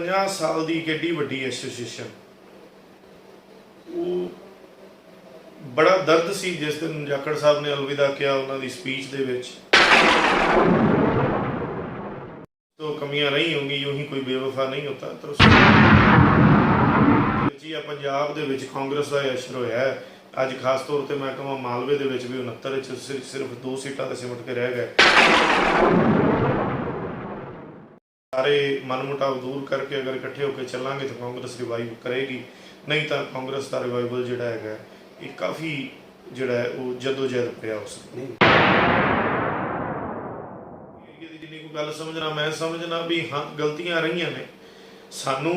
50 साल की एक एडी वड्डी एसोसीएशन, वो बड़ा दर्द सी जिस दिन जाखड़ साहब ने अलविदा किया उन्होंने स्पीच दे विच। तो कमियां रही होंगी, यूं ही कोई बेवफा नहीं होता। तो पंजाब दे विच कांग्रेस का असर होया है। अज खास तौर पर मैं कहां मालवे दे विच भी 69 सिर्फ 2 सीटां ते सिमट के रह गए। सारे मनमुटाव दूर करके अगर इकट्ठे होकर चलांगे तो कांग्रेस रिवाइव करेगी, नहीं तो कांग्रेस का रिवाइवल जिहड़ा है ये काफ़ी जिहड़ा है वो जदोजहद पिया हो सकती। जिन्नी को गल समझना, मैं समझना भी हाँ गलतियां रही ने सानू।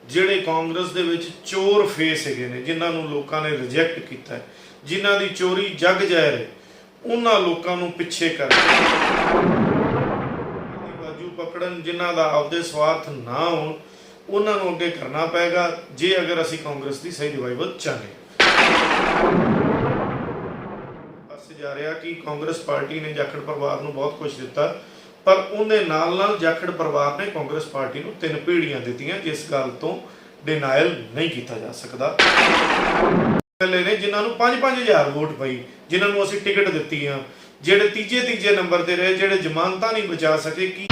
जिहड़े कांग्रेस दे विच चोर फेस हैगे ने, जिन्होंने लोगों ने रिजैक्ट किया है, जिन्हां दी चोरी जग जाहिर है, उन्हां लोगों नूं पिछे करके बाजू पकड़न, जिन्हां दा आपदे स्वार्थ ना हो उन्हां नूं अगे करना पेगा जे अगर असीं कांग्रेस की सही रिवाइवल चाहते। पासे जा रहा कि कांग्रेस पार्टी ने जाखड़ परिवार नूं बहुत कुछ दिता, पर उन्हें नाल जाखड़ परिवार ने कांग्रेस पार्टी नूं 3 पीढ़ियां दित्तियां, जिस गल तो डिनायल नहीं किया जा सकता। ने जिन्होंने 5-5 हज़ार वोट पई, जिन्होंने असीं टिकट दित्ती, जिहड़े तीजे नंबर ते रहे, जिहड़े जमानतां नहीं बचा सके, कि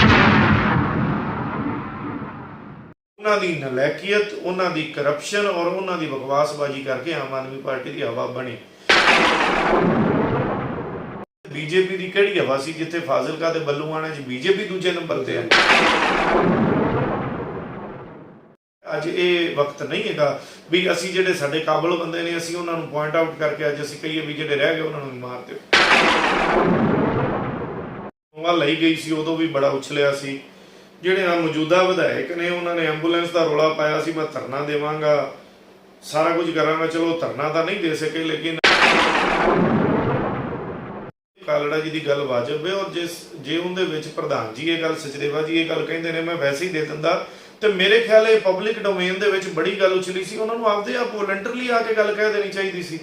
उन्हां दी नलैकियत, उन्हां दी करप्शन और उन्हां दी बकवासबाजी करके आम आदमी पार्टी की हवा बनी। बीजेपी की किहड़ी हवा सी जिथे फाजिलका ते बल्लूआणे च बीजेपी दूजे नंबर ते है। अज ये वक्त नहीं है भी असी जिहड़े साडे काबल बंदे ने असी उन्हां नूं पॉइंट आउट करके अज असी कहीए भी जिहड़े रह गए उन्हां नूं मार दिओ। लई गई सी उदों भी बड़ा उछलिया सी। जिहड़े मौजूदा विधायक ने उन्होंने एंबूलेंस का रौला पाया सी, मैं धरना देवांगा, सारा कुछ करांगा। चलो धरना तो नहीं दे सके, लेकिन कालड़ा जी की गल वाजिब है। और जे उनदे विच प्रधान जी ये गल, सचदेवा जी ये गल कहंदे ने मैं वैसे ही दे दिंदा, तो मेरे ख्याल ये पब्लिक डोमेन दे विच बड़ी गल उछली सी। उन्होंने आपदे आप वॉलंटरली आके गल कह देनी चाहिए सी।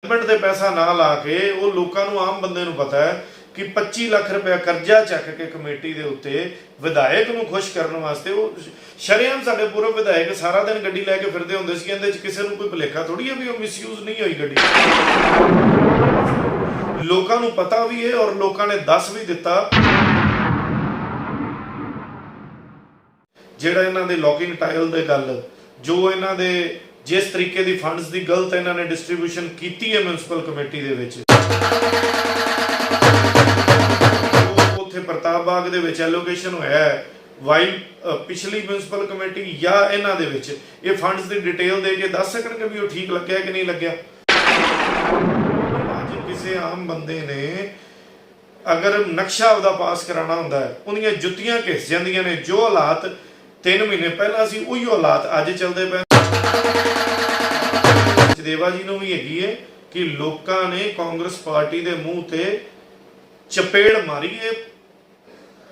गवर्नमेंट दे पैसा ना ला के वो लोकां नूं, आम बंदे नूं पता है कि 25 लाख रुपया करजा चक के कमेटी के उत्ते विधायक नूं खुश करने वास्ते वो शरेआम साडे पूर्व विधायक सारा दिन गड्डी लैके फिरदे हुंदे सी। इहदे च किसी नूं कोई भुलेखा थोड़ी है भी वो मिसयूज नहीं होई गड्डी। लोकां नूं पता भी है और लोकां ने दस भी दिता। जिहड़ा इन्हां दे लॉकिंग टाइल दे गल, जो इन्हां दे जिस तरीके दी फंड्स दी गलत इन्हां ने डिस्ट्रीब्यूशन कीती है म्यूनसिपल कमेटी दे विच, प्रताप बाग दे विच एलोकेशन होया है, वाइल पिछली म्यूनसिपल कमेटी या इन्हां दे विच ये फंड्स दी डिटेल दे के दस सकणगे भी वो ठीक लग्या कि नहीं लग्या। अज किसी आम बंदे ने अगर नक्शा आपदा पास कराना हुंदा है, उन्दियां जुत्तियां घिस जांदियां ने। जो हालात 3 महीने पहला सी उही हालात अज चलदे पे। देवा जी नूं भी हैगी है कि लोकां ने कांग्रेस पार्टी दे मूंह ते चपेड़ मारी है।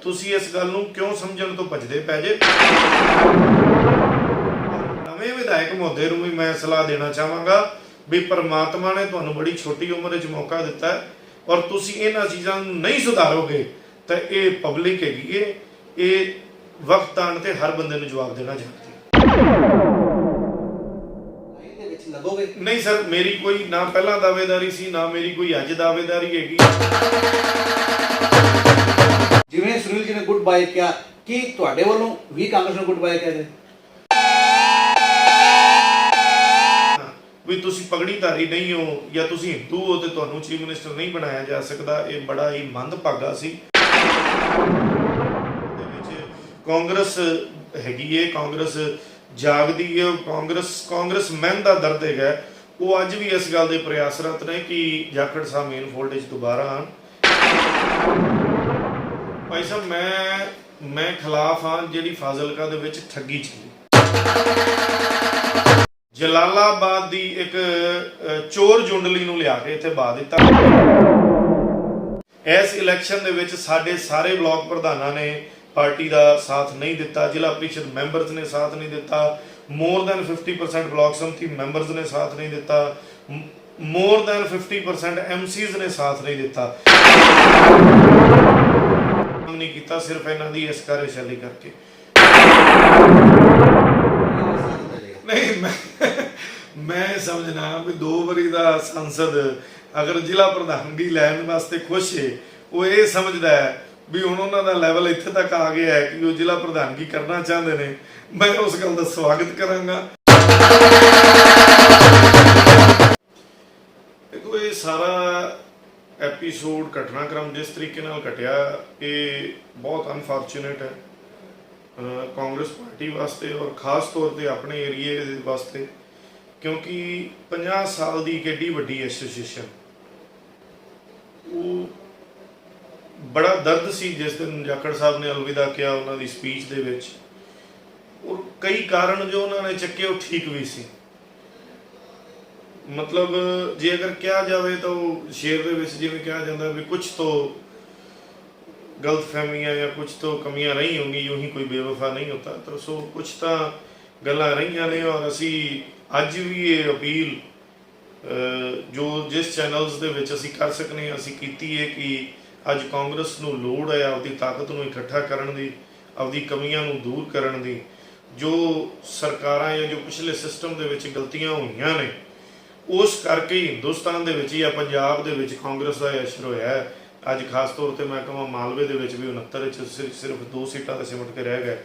तुसी इस गल नूं क्यों समझण तो भजदे पै जे। नवे विधायक महोदे नूं भी मैं सलाह देना चाहांगा भी परमात्मा ने तुहानूं बड़ी छोटी उम्र च मौका दिता है और तुसी इन्हां चीज़ां नूं नहीं सुधारोगे तो ये पब्लिक हैगी है, ये वक्त आने ते हर बंदे नूं जवाब देना चाहती है। नहीं सर, मेरी कोई ना पहला दावेदारी सी, ना मेरी कोई अज दावेदारी हैगी। जिवें सुनील जी ने गुड बाय किया कि तुहाडे वालों भी कांग्रेस ने गुड बाय किया है भी तुसी पगड़ीधारी नहीं हो या तुसी हिंदू हो तो तुहानूं चीफ मिनिस्टर नहीं बनाया जा सकता। ये बड़ा ही मंदभागा सी। कांग्रेस हैगी है, कांग्रेस जागदी है, कांग्रेस मैन का दर्द है। वो अज भी इस गल के प्रयासरत ने कि जाखड़ साहब मेन फोल्ड दोबारा आन। भाई साहब मैं खिलाफ हाँ जिहड़ी फाजिलका दे विच ठगी चली। जलालाबाद दी एक चोर जुंडली नूं लिया के इत्थे बा दिता। इस इलैक्शन दे विच साडे सारे ब्लॉक प्रधानां ने पार्टी का साथ नहीं दिता, जिला परिषद मैंबर्स ने साथ नहीं दिता, मोर दैन 50% ब्लॉक समिति मैंबर्स ने साथ नहीं दिता, मोर दैन 50% MCs ने साथ नहीं दिता। नहीं किया, सिर्फ इन्हां दी इस कार्यशैली करके। नहीं मैं समझना भी 2 ਵਾਰੀ ਦਾ संसद अगर ਜ਼ਿਲ੍ਹਾ ਪ੍ਰਧਾਨਗੀ ਲੈਣ ਵਾਸਤੇ ਖੁਸ਼ ਹੈ, ਉਹ ਇਹ ਸਮਝਦਾ ਹੈ ਵੀ ਹੁਣ ਉਹਨਾਂ ਦਾ ਲੈਵਲ ਇੱਥੇ ਤੱਕ ਆ ਗਿਆ ਹੈ ਕਿ ਉਹ ਜ਼ਿਲ੍ਹਾ ਪ੍ਰਧਾਨਗੀ ਕਰਨਾ ਚਾਹੁੰਦੇ ਨੇ, ਮੈਂ ਉਸ ਗੱਲ ਦਾ ਸਵਾਗਤ ਕਰਾਂਗਾ। ਦੇਖੋ ਇਹ ਸਾਰਾ ਐਪੀਸੋਡ ਘਟਨਾਕ੍ਰਮ ਜਿਸ ਤਰੀਕੇ ਨਾਲ ਘਟਿਆ ਇਹ ਬਹੁਤ ਅਨਫੋਰਚੂਨੇਟ ਹੈ ਕਾਂਗਰਸ ਪਾਰਟੀ ਵਾਸਤੇ ਔਰ ਖਾਸ ਤੌਰ ਤੇ ਆਪਣੇ ਏਰੀਏ ਦੇ ਵਾਸਤੇ, ਕਿਉਂਕਿ 50 ਸਾਲ ਦੀ ਇੱਕ ਏਡੀ ਵੱਡੀ ਐਸੋਸੀਏਸ਼ਨ, ਉਹ ਬੜਾ ਦਰਦ ਸੀ ਜਿਸ ਦਿਨ ਜਾਖੜ ਸਾਹਿਬ ਨੇ ਅਲਵਿਦਾ ਕਿਹਾ ਉਹਨਾਂ ਦੀ ਸਪੀਚ ਦੇ ਵਿੱਚ, ਔਰ ਕਈ ਕਾਰਨ ਜੋ ਉਹਨਾਂ ਨੇ ਚੱਕੇ ਉਹ ਠੀਕ ਵੀ ਸੀ। ਮਤਲਬ ਜੇ ਅਗਰ ਕਿਹਾ ਜਾਵੇ ਤਾਂ ਉਹ ਸ਼ੇਰ ਦੇ ਵਿੱਚ ਜਿਵੇਂ ਕਿਹਾ ਜਾਂਦਾ ਵੀ ਕੁਝ ਤੋਂ गलतफहमियाँ या कुछ तो कमियां रही होंगी, यूं ही कोई बेवफा नहीं होता, तो सो कुछ तो गल्लां रही ने। और असी अज भी ये अपील जो जिस चैनल्स दे विच असी कर सकने असी कीती है कि अज कांग्रेस नूं लोड़ है आपदी ताकत नूं इकट्ठा करन दी, आपदी कमियां नूं दूर करन दी। जो सरकारां या जो पिछले सिस्टम दे विच गलतियां होईयां ने उस करके हिंदुस्तान दे विच या पंजाब दे विच कांग्रेस दा असर होया है। ਅੱਜ ਖਾਸ ਤੌਰ ਤੇ ਮੈਂ ਕਹਾਂ ਮਾਲਵੇ ਦੇ ਵਿੱਚ ਵੀ 69 ਵਿੱਚ ਸਿਰਫ 2 ਸੀਟਾਂ ਤੇ ਸਿਮਟ ਕੇ ਰਹਿ ਗਏ,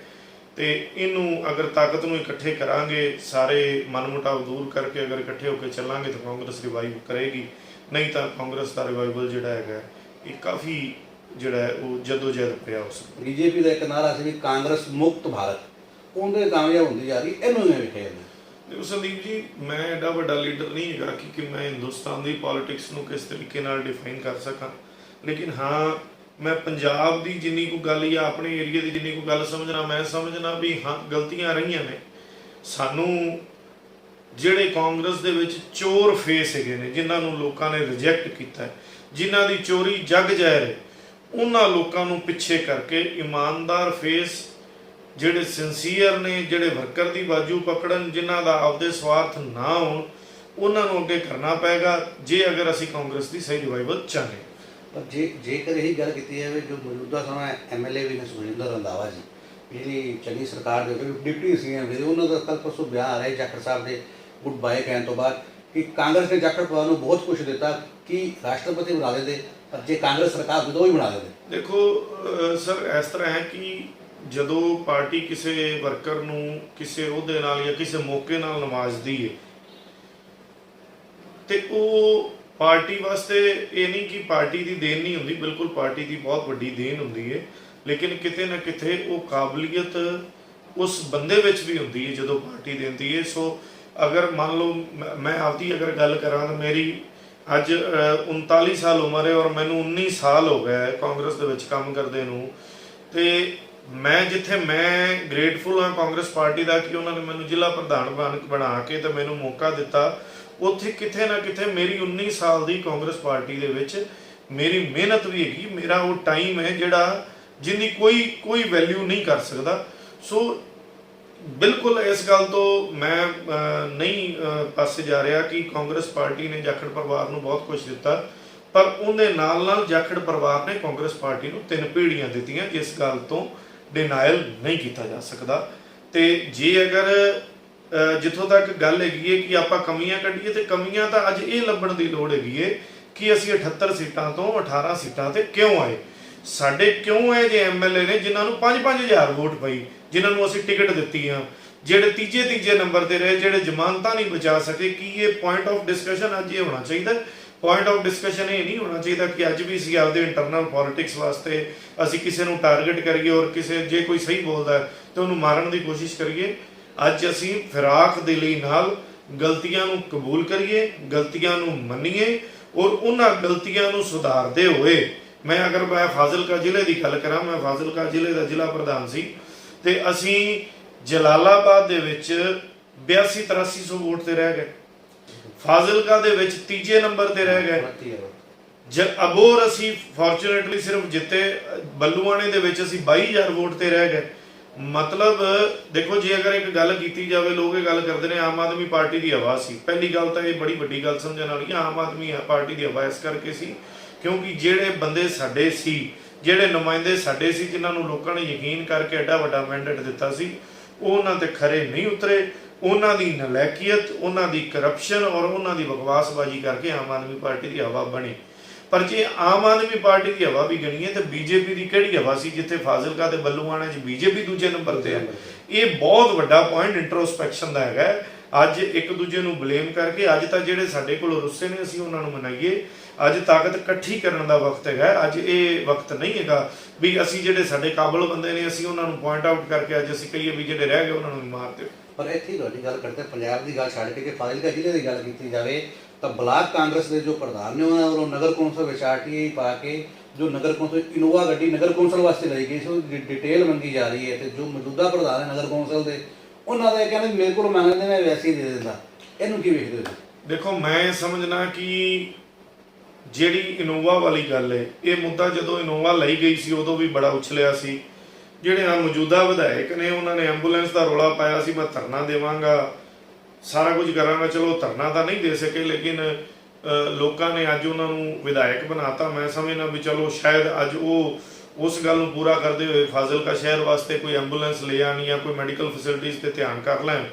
ਤੇ ਇਹਨੂੰ ਅਗਰ ਤਾਕਤ ਨੂੰ ਇਕੱਠੇ ਕਰਾਂਗੇ, ਸਾਰੇ ਮਨਮੁਟਾਵ ਦੂਰ ਕਰਕੇ ਅਗਰ ਇਕੱਠੇ ਹੋ ਕੇ ਚੱਲਾਂਗੇ ਤਾਂ ਕਾਂਗਰਸ ਰਿਵਾਈਵ ਕਰੇਗੀ। ਨਹੀਂ ਤਾਂ ਕਾਂਗਰਸ ਦਾ ਰਿਵਾਈਵਲ ਜਿਹੜਾ ਹੈਗਾ ਇਹ ਕਾਫੀ ਜਿਹੜਾ ਹੈ ਉਹ ਜਦੋਜਹਿਦ ਪਿਆ ਹੋ ਸਕਦਾ। ਬੀਜੇਪੀ ਦਾ ਇੱਕ ਨਾਰਾ ਸੀ ਵੀ ਕਾਂਗਰਸ ਮੁਕਤ ਭਾਰਤ, ਉਹਦੇ ਕਾਮਯਾਬ ਹੁੰਦੀ ਜਾ ਰਹੀ, ਇਹਨੂੰ ਕਿਵੇਂ ਵੇਖਿਆ ਜਾਂਦਾ? ਦੇਖੋ ਸੰਦੀਪ ਜੀ, ਮੈਂ ਐਡਾ ਵੱਡਾ ਲੀਡਰ ਨਹੀਂ ਹੈਗਾ ਕਿ ਮੈਂ ਹਿੰਦੁਸਤਾਨ ਦੀ ਪੋਲਿਟਿਕਸ ਨੂੰ ਕਿਸ ਤਰੀਕੇ ਨਾਲ ਡਿਫਾਈਨ ਕਰ ਸਕਾਂ, लेकिन हाँ मैं पंजाब की जिन्नी को गल या अपने एरिए की जिन्नी को गल समझना, मैं समझना भी हाँ गलतियां रही ने। सानू जिहड़े कांग्रेस दे विच चोर फेस हैगे ने, जिन्हां नूं लोकां ने रिजैक्ट कीता है, जिन्हां दी चोरी जग जाहिर है, उन्हां लोकां नूं पिछे करके ईमानदार फेस जिहड़े सिंसीयर ने, जिहड़े वर्कर दी बाजू पकड़न, जिन्हां दा आपदे स्वार्थ ना होण, उन्हां नूं अगे करना पेगा जे अगर असीं कांग्रेस दी सही रिवाइवल चाहते। पर जेकर यही गल की जाए जो मौजूदा समय MLA भी ने सुखजिंदर रंधावा जी, पिछली चंगी सरकार के डिप्टी CM भी उन्होंने कल परसों बयान आ रहे जाखड़ साहब के गुड बाय कहने तो बाद कि कांग्रेस ने जाखड़ परिवार को बहुत कुछ दिता कि राष्ट्रपति बना देते, पर जे कांग्रेस सरकार होती तो भी बना देते। देखो सर इस तरह है कि जदों पार्टी किसी वर्कर नूं किसी ओहदे नाल या किसी मौके नाल नवाजदी है ते ओह पार्टी वास्ते ये नहीं कि पार्टी की देन नहीं होंदी, बिल्कुल पार्टी की बहुत वड्डी देन होंदी है, लेकिन किते ना किते वो काबलियत उस बंदे विच भी होंदी है जदों पार्टी देंदी है। सो अगर मान लो मैं आपकी अगर गल करा तो मेरी अज 39 साल उम्र है और मैनू 19 साल हो गए कांग्रेस दे विच काम करदे नूं, ते मैं जिथे मैं ग्रेटफुल हाँ कांग्रेस पार्टी का कि उन्होंने मैनू जिला प्रधान बना के तो मैनू मौका दिता, उत्थे किथे ना किथे मेरी 19 साल की कांग्रेस पार्टी दे विच मेरी मेहनत भी हैगी, मेरा वो टाइम है जिहड़ा जिन्नी कोई वैल्यू नहीं कर सकता। सो बिल्कुल इस गल तो मैं नहीं पासे जा रहा कि कांग्रेस पार्टी ने जाखड़ परिवार नूं बहुत कुछ दिता, पर उहदे नाल नाल जाखड़ परिवार ने कांग्रेस पार्टी नूं 3 पीढ़ियां दित्तियां, जिस गल तो डिनाइल नहीं किया जा सकता। ते जे अगर जिथों तक गल हैगी है कि आपां कमियां कढीए ते कमियां तां अज ये लभण दी लोड़ हैगी है कि असीं 78 सीटां तो 18 सीटां ते क्यों आए, साडे क्यों है जे MLA ने जिन्हां नूं 5-5 हज़ार वोट पई, जिन्हां नूं असीं टिकट दित्ती आ, ਜਿਹੜੇ ਤੀਜੇ ਨੰਬਰ ਤੇ ਰਹੇ, ਜਿਹੜੇ ਜ਼ਮਾਨਤਾਂ ਨਹੀਂ ਬਚਾ ਸਕੇ। ਕੀ ਇਹ ਪੁਆਇੰਟ ਆਫ ਡਿਸਕਸ਼ਨ ਅੱਜ ਇਹ ਹੋਣਾ ਚਾਹੀਦਾ? ਪੁਆਇੰਟ ਆਫ ਡਿਸਕਸ਼ਨ ਇਹ ਨਹੀਂ ਹੋਣਾ ਚਾਹੀਦਾ ਕਿ ਅੱਜ ਵੀ ਅਸੀਂ ਆਪਦੇ ਇੰਟਰਨਲ ਪੋਲਿਟਿਕਸ ਵਾਸਤੇ ਅਸੀਂ ਕਿਸੇ ਨੂੰ ਟਾਰਗੇਟ ਕਰੀਏ ਔਰ ਕਿਸੇ ਜੇ ਕੋਈ ਸਹੀ ਬੋਲਦਾ ਤਾਂ ਉਹਨੂੰ ਮਾਰਨ ਦੀ ਕੋਸ਼ਿਸ਼ ਕਰੀਏ। ਅੱਜ ਅਸੀਂ ਫਿਰਾਕ ਦਿਲੀ ਨਾਲ ਗਲਤੀਆਂ ਨੂੰ ਕਬੂਲ ਕਰੀਏ, ਗਲਤੀਆਂ ਨੂੰ ਮੰਨੀਏ ਔਰ ਉਹਨਾਂ ਗਲਤੀਆਂ ਨੂੰ ਸੁਧਾਰਦੇ ਹੋਏ, ਮੈਂ ਅਗਰ ਮੈਂ ਫਾਜ਼ਿਲਕਾ ਜ਼ਿਲ੍ਹੇ ਦੀ ਗੱਲ ਕਰਾਂ, ਮੈਂ ਫਾਜ਼ਿਲਕਾ ਜ਼ਿਲ੍ਹੇ ਦਾ ਜ਼ਿਲ੍ਹਾ ਪ੍ਰਧਾਨ ਸੀ ਤੇ ਅਸੀਂ ਜਲਾਲਾਬਾਦ ਦੇ ਵਿੱਚ 82-8300 ਵੋਟ ਤੇ ਰਹਿ ਗਏ, ਫਾਜ਼ਿਲਕਾ ਦੇ ਵਿੱਚ ਤੀਜੇ ਨੰਬਰ ਤੇ ਰਹਿ ਗਏ, ਅਬੋਰ ਅਸੀਂ ਫੋਰਚੂਨੇਟਲੀ ਸਿਰਫ ਜਿੱਤੇ, ਬੱਲੂਆਣੇ ਦੇ ਵਿੱਚ ਅਸੀਂ 22000 ਵੋਟ ਤੇ ਰਹਿ ਗਏ। मतलब देखो जे अगर एक गल की जाए, लोग ये गल करते हैं आम आदमी पार्टी की हवा सी, पहली गल तो ये बड़ी वड्डी गल समझण वाली, आम आदमी पार्टी की हवा इस करके सी क्योंकि जेड़े बंदे साडे सी ਜਿਹੜੇ ਨੁਮਾਇੰਦੇ ਸਾਡੇ ਸੀ ਜਿਨ੍ਹਾਂ ਨੂੰ ਲੋਕਾਂ ਨੇ ਯਕੀਨ ਕਰਕੇ ਐਡਾ ਵੱਡਾ ਮੈਂਡੇਟ ਦਿੱਤਾ ਸੀ, ਉਹ ਉਹਨਾਂ ਤੇ ਖਰੇ ਨਹੀਂ ਉਤਰੇ। ਉਹਨਾਂ ਦੀ ਨਲਾਇਕੀਅਤ, ਉਹਨਾਂ ਦੀ ਕਰਪਸ਼ਨ ਔਰ ਉਹਨਾਂ ਦੀ ਬਕਵਾਸਬਾਜ਼ੀ ਕਰਕੇ ਆਮ ਆਦਮੀ ਪਾਰਟੀ ਦੀ ਹਵਾ ਬਣੀ। ਪਰ ਜੇ ਆਮ ਆਦਮੀ ਪਾਰਟੀ ਦੀ ਹਵਾ ਵੀ ਗਣੀਏ ਤਾਂ ਬੀਜੇਪੀ ਦੀ ਕਿਹੜੀ ਹਵਾ ਸੀ, ਜਿੱਥੇ ਫਾਜ਼ਿਲਕਾ ਤੇ ਬੱਲੂਆਣਾ 'ਚ ਬੀਜੇਪੀ ਦੂਜੇ ਨੰਬਰ ਤੇ ਹੈ। ਇਹ ਬਹੁਤ ਵੱਡਾ ਪੁਆਇੰਟ ਇੰਟਰੋਸਪੈਕਸ਼ਨ ਦਾ ਹੈਗਾ। ਅੱਜ ਇੱਕ ਦੂਜੇ ਨੂੰ ਬਲੇਮ ਕਰਕੇ, ਅੱਜ ਤਾਂ ਜਿਹੜੇ ਸਾਡੇ ਕੋਲ ਰੁੱਸੇ ਨੇ ਅਸੀਂ ਉਹਨਾਂ ਨੂੰ ਮਨਾਈਏ। ਅੱਜ ਤਾਕਤ ਇਕੱਠੀ ਕਰਨ ਦਾ ਵਕਤ ਹੈਗਾ। ਅੱਜ ਇਹ ਵਕਤ ਨਹੀਂ ਹੈਗਾ ਵੀ ਅਸੀਂ ਜਿਹੜੇ ਸਾਡੇ ਕਾਬਲ ਬੰਦੇ ਨੇ ਅਸੀਂ ਉਹਨਾਂ ਨੂੰ ਪੁਆਇੰਟ ਆਊਟ ਕਰਕੇ ਅੱਜ ਅਸੀਂ ਕਹੀਏ ਵੀ ਜਿਹੜੇ ਰਹਿ ਗਏ ਉਹਨਾਂ ਨੂੰ ਵੀ ਮਾਰ ਦਿਓ। ਪਰ ਇੱਥੇ ਤੁਹਾਡੀ ਗੱਲ ਕਰਦੇ ਪੰਜਾਬ ਦੀ ਗੱਲ ਛੱਡ ਕੇ ਜੇ ਫਾਜ਼ਿਲਕਾ ਜ਼ਿਲ੍ਹੇ ਦੀ ਗੱਲ ਕੀਤੀ ਜਾਵੇ ਤਾਂ ਬਲਾਕ ਕਾਂਗਰਸ ਦੇ ਜੋ ਪ੍ਰਧਾਨ ਨੇ ਉਹਨਾਂ ਵੱਲੋਂ ਨਗਰ ਕੌਂਸਲ ਵਿੱਚ ਆਰਟੀਆਈ ਪਾ ਕੇ ਜੋ ਨਗਰ ਕੌਂਸਲ ਇਨੋਵਾ ਗੱਡੀ ਨਗਰ ਕੌਂਸਲ ਵਾਸਤੇ ਲਈ ਗਈ ਸੀ ਉਹਦੀ ਡਿਟੇਲ ਮੰਗੀ ਜਾ ਰਹੀ ਹੈ। ਤੇ ਜੋ ਮੌਜੂਦਾ ਪ੍ਰਧਾਨ ਹੈ ਨਗਰ ਕੌਂਸਲ ਦੇ, ਉਹਨਾਂ ਦਾ ਇਹ ਕਹਿੰਦੇ ਮੇਰੇ ਕੋਲ ਮੰਗਦੇ ਮੈਂ ਵੈਸੇ ਹੀ ਦੇ ਦਿੰਦਾ। ਇਹਨੂੰ ਕੀ ਵੇਖਦੇ ਹੋ? ਦੇਖੋ, ਮੈਂ ਸਮਝਣਾ ਕਿ ਜਿਹੜੀ ਇਨੋਵਾ ਵਾਲੀ ਗੱਲ ਹੈ, ਇਹ ਮੁੱਦਾ ਜਦੋਂ ਇਨੋਵਾ ਲਈ ਗਈ ਸੀ ਉਦੋਂ ਵੀ ਬੜਾ ਉਛਲਿਆ ਸੀ। ਜਿਹੜੇ ਆ ਮੌਜੂਦਾ ਵਿਧਾਇਕ ਨੇ ਉਹਨਾਂ ਨੇ ਐਂਬੂਲੈਂਸ ਦਾ ਰੌਲਾ ਪਾਇਆ ਸੀ, ਮੈਂ ਧਰਨਾ ਦੇਵਾਂਗਾ, ਸਾਰਾ ਕੁਝ ਕਰਾਂਗਾ। ਚਲੋ ਧਰਨਾ ਤਾਂ ਨਹੀਂ ਦੇ ਸਕੇ, ਲੇਕਿਨ ਲੋਕਾਂ ਨੇ ਅੱਜ ਉਹਨਾਂ ਨੂੰ ਵਿਧਾਇਕ ਬਣਾਤਾ। ਮੈਂ ਸਮਝਣਾ ਵੀ ਚਲੋ ਸ਼ਾਇਦ ਅੱਜ ਉਹ ਉਸ ਗੱਲ ਨੂੰ ਪੂਰਾ ਕਰਦੇ ਹੋਏ ਫਾਜ਼ਿਲਕਾ ਸ਼ਹਿਰ ਵਾਸਤੇ ਕੋਈ ਐਂਬੂਲੈਂਸ ਲੈ ਆਉਣ ਜਾਂ ਕੋਈ ਮੈਡੀਕਲ ਫੈਸਿਲਿਟੀਜ਼ ਤੇ ਧਿਆਨ ਕਰ ਲੈਣ।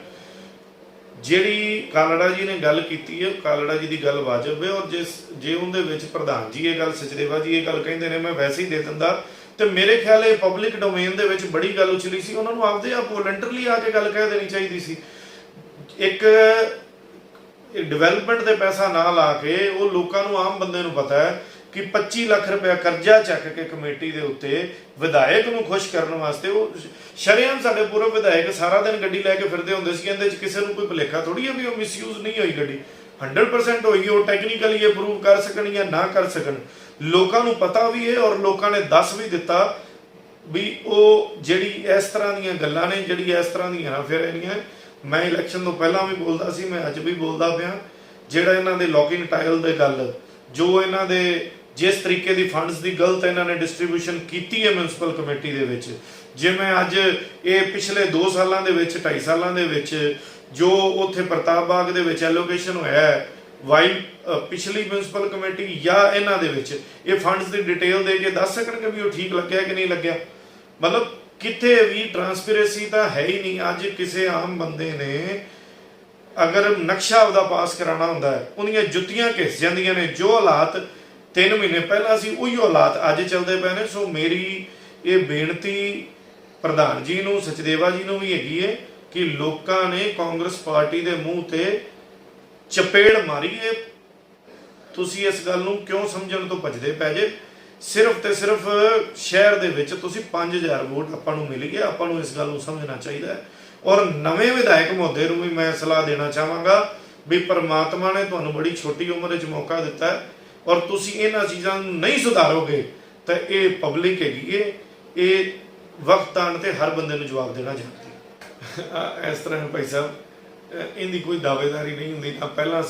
ਜਿਹੜੀ ਕਾਲੜਾ ਜੀ ਨੇ ਗੱਲ ਕੀਤੀ ਹੈ, ਕਾਲੜਾ ਜੀ ਦੀ ਗੱਲ ਵਾਜਬ ਹੈ। ਔਰ ਜੇ ਉਹਦੇ ਵਿੱਚ ਪ੍ਰਧਾਨ ਜੀ ਇਹ ਗੱਲ, ਸਚਦੇਵਾ ਜੀ ਇਹ ਗੱਲ ਕਹਿੰਦੇ ਨੇ ਮੈਂ ਵੈਸੇ ਹੀ ਦੇ ਦਿੰਦਾ, ਤੇ ਮੇਰੇ ਖਿਆਲ ਇਹ ਪਬਲਿਕ ਡੋਮੇਨ ਦੇ ਵਿੱਚ ਬੜੀ ਗੱਲ ਉਛਲੀ ਸੀ। ਉਹਨਾਂ ਨੂੰ ਆਪਦੇ ਆਪ ਵੋਲੰਟਰਲੀ ਆ ਕੇ ਗੱਲ ਕਹਿ ਦੇਣੀ ਚਾਹੀਦੀ ਸੀ। ਇੱਕ ਡਿਵੈਲਪਮੈਂਟ ਦੇ ਪੈਸਾ ਨਾ ਲਾ ਕੇ ਉਹ ਲੋਕਾਂ ਨੂੰ, ਆਮ ਬੰਦੇ ਨੂੰ ਪਤਾ ਹੈ ਕਿ 25 ਲੱਖ ਰੁਪਇਆ ਕਰਜ਼ਾ ਚੱਕ ਕੇ ਕਮੇਟੀ ਦੇ ਉੱਤੇ ਵਿਧਾਇਕ ਨੂੰ ਖੁਸ਼ ਕਰਨ ਵਾਸਤੇ ਉਹ ਸ਼ਰੇਆਮ ਸਾਡੇ ਪੂਰਵ ਵਿਧਾਇਕ ਸਾਰਾ ਦਿਨ ਗੱਡੀ ਲੈ ਕੇ ਫਿਰਦੇ ਹੁੰਦੇ ਸੀ। ਇਹਦੇ 'ਚ ਕਿਸੇ ਨੂੰ ਕੋਈ ਭੁਲੇਖਾ ਥੋੜੀ ਹੈ ਵੀ ਉਹ ਮਿਸਯੂਜ਼ ਨਹੀਂ ਹੋਈ ਗੱਡੀ, 100% ਹੋਈ। ਉਹ ਟੈਕਨੀਕਲੀ ਇਹ ਪ੍ਰੂਵ ਕਰ ਸਕਣ ਜਾਂ ਨਾ ਕਰ ਸਕਣ, ਲੋਕਾਂ ਨੂੰ ਪਤਾ ਵੀ ਹੈ ਔਰ ਲੋਕਾਂ ਨੇ ਦੱਸ ਵੀ ਦਿੱਤਾ ਵੀ ਉਹ ਜਿਹੜੀ ਇਸ ਤਰ੍ਹਾਂ ਦੀਆਂ ਗੱਲਾਂ ਨੇ, ਜਿਹੜੀ ਇਸ ਤਰ੍ਹਾਂ ਦੀਆਂ ਨਾ ਫਿਰ ਇਹਨੀਆਂ। ਮੈਂ ਇਲੈਕਸ਼ਨ ਤੋਂ ਪਹਿਲਾਂ ਵੀ ਬੋਲਦਾ ਸੀ, ਮੈਂ ਅੱਜ ਵੀ ਬੋਲਦਾ ਪਿਆ। ਜਿਹੜਾ ਇਹਨਾਂ ਦੇ ਲੌਕਿੰਗ ਟਾਈਲ ਦੇ ਗੱਲ, ਜੋ ਇਹਨਾਂ ਦੇ ਜਿਸ ਤਰੀਕੇ ਦੀ ਫੰਡਸ ਦੀ ਗਲਤ ਇਹਨਾਂ ਨੇ ਡਿਸਟ੍ਰੀਬਿਊਸ਼ਨ ਕੀਤੀ ਹੈ ਮਿਊਨਿਸਪਲ ਕਮੇਟੀ ਦੇ ਵਿੱਚ, ਜਿਵੇਂ ਅੱਜ ਇਹ ਪਿਛਲੇ 2 ਸਾਲਾਂ ਦੇ ਵਿੱਚ, 2.5 ਸਾਲਾਂ ਦੇ ਵਿੱਚ ਜੋ ਉੱਥੇ ਪ੍ਰਤਾਪ ਬਾਗ ਦੇ ਵਿੱਚ ਐਲੋਕੇਸ਼ਨ ਹੋਇਆ ਹੈ, ਵਾਈਲ ਪਿਛਲੀ ਮਿਊਨਿਸਪਲ ਕਮੇਟੀ ਜਾਂ ਇਹਨਾਂ ਦੇ ਵਿੱਚ ਇਹ ਫੰਡਸ ਦੀ ਡਿਟੇਲ ਦੇ ਕੇ ਦੱਸ ਸਕਣਗੇ ਵੀ ਉਹ ਠੀਕ ਲੱਗਿਆ ਕਿ ਨਹੀਂ ਲੱਗਿਆ। ਮਤਲਬ ਕਿਤੇ ਵੀ ਟਰਾਂਸਪੇਰੈਂਸੀ ਤਾਂ ਹੈ ਹੀ ਨਹੀਂ। ਅੱਜ ਕਿਸੇ ਆਮ ਬੰਦੇ ਨੇ ਅਗਰ ਨਕਸ਼ਾ ਉਹਦਾ ਪਾਸ ਕਰਾਉਣਾ ਹੁੰਦਾ ਹੈ, ਉਹਦੀਆਂ ਜੁੱਤੀਆਂ ਘਿਸ ਜਾਂਦੀਆਂ ਨੇ। ਜੋ ਹਾਲਾਤ 3 ਮਹੀਨੇ ਪਹਿਲਾਂ ਸੀ ਉਹੀ ਹਾਲਾਤ ਅੱਜ ਚੱਲਦੇ ਪਏ ਨੇ। ਸੋ ਮੇਰੀ ਇਹ ਬੇਨਤੀ ਪ੍ਰਧਾਨ ਜੀ ਨੂੰ, ਸਚਦੇਵਾ ਜੀ ਨੂੰ ਵੀ ਹੈਗੀ ਹੈ ਕਿ ਲੋਕਾਂ ਨੇ ਕਾਂਗਰਸ ਪਾਰਟੀ ਦੇ ਮੂੰਹ ਤੇ ਚਪੇੜ ਮਾਰੀ ਹੈ। ਤੁਸੀਂ ਇਸ ਗੱਲ ਨੂੰ ਕਿਉਂ ਸਮਝਣ ਤੋਂ ਭੱਜਦੇ ਪੈ ਜੇ? ਸਿਰਫ ਤੇ ਸਿਰਫ ਸ਼ਹਿਰ ਦੇ ਵਿੱਚ ਤੁਸੀਂ 5000 ਵੋਟ ਆਪਾਂ ਨੂੰ ਮਿਲ ਗਿਆ। ਆਪਾਂ ਨੂੰ ਇਸ ਗੱਲ ਨੂੰ ਸਮਝਣਾ ਚਾਹੀਦਾ ਹੈ। ਔਰ ਨਵੇਂ ਵਿਧਾਇਕ ਮਹੋਦੇ ਨੂੰ ਵੀ ਮੈਂ ਸਲਾਹ ਦੇਣਾ ਚਾਹਾਂਗਾ ਵੀ ਪਰਮਾਤਮਾ ਨੇ ਤੁਹਾਨੂੰ ਬੜੀ ਛੋਟੀ ਉਮਰ ਵਿੱਚ ਮੌਕਾ ਦਿੱਤਾ ਹੈ ਔਰ ਤੁਸੀਂ ਇਹਨਾਂ ਚੀਜ਼ਾਂ ਨੂੰ ਨਹੀਂ ਸੁਧਾਰੋਗੇ ਤਾਂ ਇਹ ਪਬਲਿਕ ਹੈਗੀ ਹੈ, ਇਹ ਵਕਤ ਆਉਣ ਤੇ ਹਰ ਬੰਦੇ ਨੂੰ ਜਵਾਬ ਦੇਣਾ ਚਾਹੀਦਾ। ਇਸ ਤਰ੍ਹਾਂ ਭਾਈ ਸਾਹਿਬ, ਇਹਦੀ ਕੋਈ ਦਾਅਵੇਦਾਰੀ ਨਹੀਂ ਹੁੰਦੀ। ਤਾਂ ਪਹਿਲਾਂ